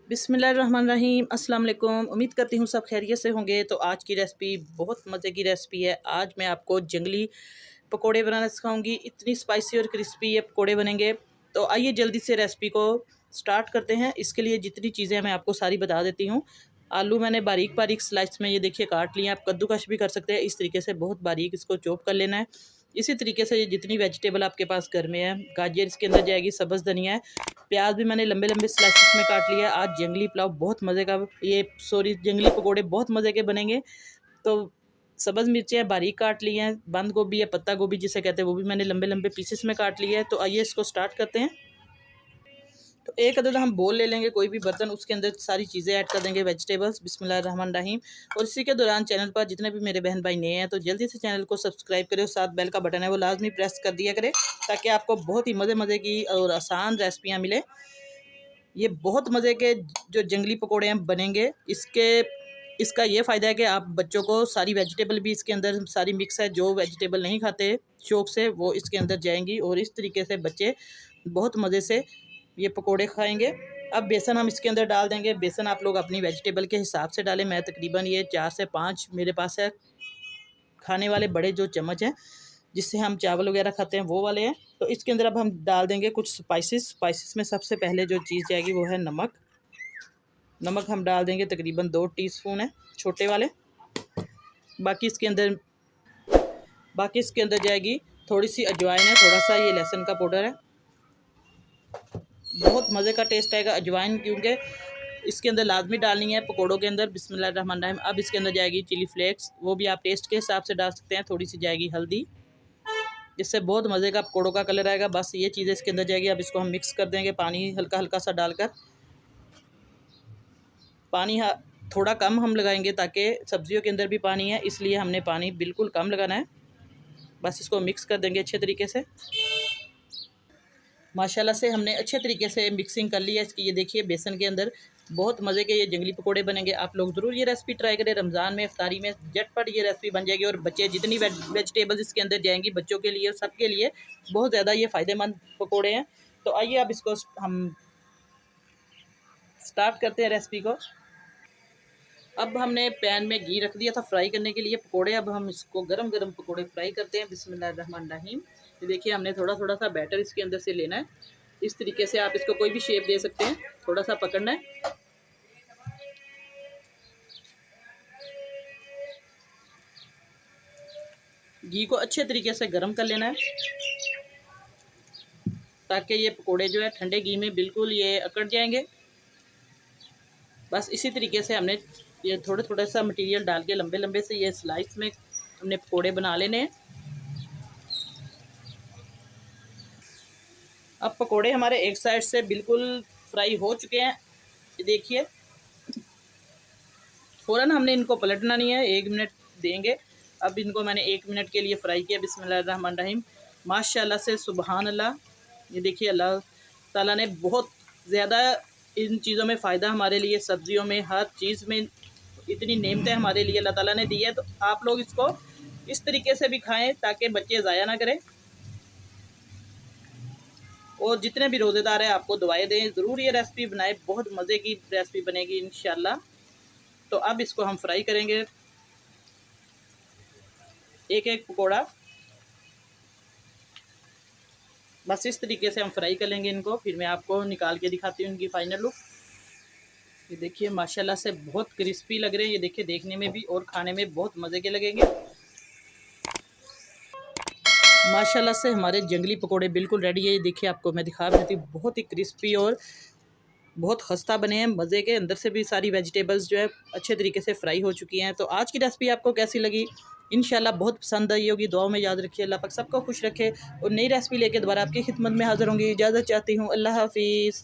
बिस्मिल्लाहिर्रहमानिर्रहीम अस्सलाम वालेकुम। उम्मीद करती हूँ सब खैरियत से होंगे। तो आज की रेसिपी बहुत मज़े की रेसिपी है। आज मैं आपको जंगली पकोड़े बनाना सिखाऊंगी। इतनी स्पाइसी और क्रिस्पी ये पकोड़े बनेंगे। तो आइए जल्दी से रेसिपी को स्टार्ट करते हैं। इसके लिए जितनी चीज़ें मैं आपको सारी बता देती हूँ। आलू मैंने बारीक बारीक स्लाइस में ये देखिए काट लिया। आप कद्दूकश भी कर सकते हैं। इस तरीके से बहुत बारीक इसको चॉप कर लेना है। इसी तरीके से ये जितनी वेजिटेबल आपके पास घर में है, गाजर इसके अंदर जाएगी, सब्ज़ धनिया है, प्याज भी मैंने लंबे लंबे स्लाइसिस में काट लिया है। आज जंगली पुलाव बहुत मज़े का, जंगली पकोड़े बहुत मज़े के बनेंगे। तो सब्ज़ मिर्चें बारीक काट ली हैं, बंद गोभी या पत्ता गोभी जिसे कहते हैं वो भी मैंने लंबे लंबे पीसेस में काट लिया है। तो आइए इसको स्टार्ट करते हैं। तो एक अदद हम बोल ले लेंगे, कोई भी बर्तन, उसके अंदर सारी चीज़ें ऐड कर देंगे वेजिटेबल्स। बिस्मिल्लाहिर्रहमानिर्रहीम। और इसी के दौरान चैनल पर जितने भी मेरे बहन भाई नए हैं तो जल्दी से चैनल को सब्सक्राइब करें और साथ बेल का बटन है वो लाजमी प्रेस कर दिया करें, ताकि आपको बहुत ही मज़े की और आसान रेसिपियाँ मिले। ये बहुत मज़े के जो जंगली पकोड़े हैं बनेंगे। इसका ये फ़ायदा है कि आप बच्चों को सारी वेजिटेबल भी इसके अंदर सारी मिक्स है, जो वेजिटेबल नहीं खाते शौक़ से वो इसके अंदर जाएंगी और इस तरीके से बच्चे बहुत मज़े से ये पकोड़े खाएंगे। अब बेसन हम इसके अंदर डाल देंगे। बेसन आप लोग अपनी वेजिटेबल के हिसाब से डालें। मैं तकरीबन ये 4 से 5 मेरे पास है खाने वाले बड़े जो चम्मच हैं जिससे हम चावल वगैरह खाते हैं वो वाले हैं। तो इसके अंदर अब हम डाल देंगे कुछ स्पाइसेस में सबसे पहले जो चीज़ जाएगी वो है नमक। नमक हम डाल देंगे तकरीबन 2 टीस्पून है छोटे वाले। बाकी इसके अंदर जाएगी थोड़ी सी अजवाइन है, थोड़ा सा ये लहसुन का पाउडर है। बहुत मज़े का टेस्ट आएगा अजवाइन, क्योंकि इसके अंदर लाजमी डालनी है पकोड़ों के अंदर। बिस्मिल्लाहिर्रहमानिर्रहीम। अब इसके अंदर जाएगी चिली फ्लेक्स, वो भी आप टेस्ट के हिसाब से डाल सकते हैं। थोड़ी सी जाएगी हल्दी, जिससे बहुत मज़े का पकोड़ों का कलर आएगा। बस ये चीज़ें इसके अंदर जाएगी। अब इसको हम मिक्स कर देंगे पानी हल्का हल्का सा डालकर। पानी थोड़ा कम हम लगाएंगे ताकि सब्जियों के अंदर भी पानी है, इसलिए हमने पानी बिल्कुल कम लगाना है। बस इसको मिक्स कर देंगे अच्छे तरीके से। माशाल्लाह से हमने अच्छे तरीके से मिक्सिंग कर ली है इसकी। ये देखिए बेसन के अंदर बहुत मज़े के ये जंगली पकोड़े बनेंगे। आप लोग ज़रूर ये रेसिपी ट्राई करें। रमज़ान में इफ्तारी में झटपट ये रेसिपी बन जाएगी और बच्चे जितनी वेजिटेबल्स इसके अंदर जाएंगी बच्चों के लिए और सबके लिए बहुत ज़्यादा ये फ़ायदेमंद पकोड़े हैं। तो आइए अब इसको हम स्टार्ट करते हैं रेसिपी को। अब हमने पैन में घी रख दिया था फ्राई करने के लिए पकोड़े। अब हम इसको गरम गरम पकोड़े फ्राई करते हैं। बिस्मिल्लाहिर्रहमानिर्रहीम। ये देखिए हमने थोड़ा थोड़ा सा बैटर इसके अंदर से लेना है। इस तरीके से आप इसको कोई भी शेप दे सकते हैं, थोड़ा सा पकड़ना है। घी को अच्छे तरीके से गरम कर लेना है ताकि ये पकोड़े जो है ठंडे घी में बिल्कुल ये अकड़ जाएंगे। बस इसी तरीके से हमने ये थोड़ा थोड़ा सा मटेरियल डाल के लंबे लंबे से ये स्लाइस में हमने पकोड़े बना लेने हैं। अब पकोड़े हमारे एक साइड से बिल्कुल फ्राई हो चुके हैं। ये देखिए फ़ौरन हमने इनको पलटना नहीं है, 1 मिनट देंगे। अब इनको मैंने 1 मिनट के लिए फ्राई किया। बिस्मिल्लाहिर्रहमानिर्रहीम। माशाल्लाह से सुबहान अल्लाह। ये देखिए अल्लाह ताला ने बहुत ज़्यादा इन चीज़ों में फ़ायदा हमारे लिए, सब्जियों में हर चीज़ में इतनी नेमतें हमारे लिए अल्लाह ताला ने दी है। तो आप लोग इसको इस तरीके से भी खाएं ताकि बच्चे ज़ाया ना करें। और जितने भी रोज़ेदार हैं आपको दुआएं दें, ज़रूर ये रेसिपी बनाएं, बहुत मज़े की रेसिपी बनेगी इंशाल्लाह। तो अब इसको हम फ्राई करेंगे एक एक पकोड़ा। बस इस तरीके से हम फ्राई कर लेंगे इनको, फिर मैं आपको निकाल के दिखाती हूँ इनकी फाइनल लुक। ये देखिए माशाल्लाह से बहुत क्रिस्पी लग रहे हैं। ये देखिए देखने में भी और खाने में बहुत मज़े के लगेंगे। माशाल्लाह से हमारे जंगली पकोड़े बिल्कुल रेडी है। ये देखिए आपको मैं दिखा भी देती हूँ, बहुत ही क्रिस्पी और बहुत खस्ता बने हैं मज़े के। अंदर से भी सारी वेजिटेबल्स जो है अच्छे तरीके से फ्राई हो चुकी हैं। तो आज की रेसिपी आपको कैसी लगी? इंशाल्लाह बहुत पसंद आई होगी। दुआओं में याद रखिए। अल्लाह पाक सबको खुश रखे और नई रेसिपी लेके दोबारा आपकी खिदमत में हाज़िर होंगी। इजाज़त चाहती हूँ। अल्लाह हाफिज़।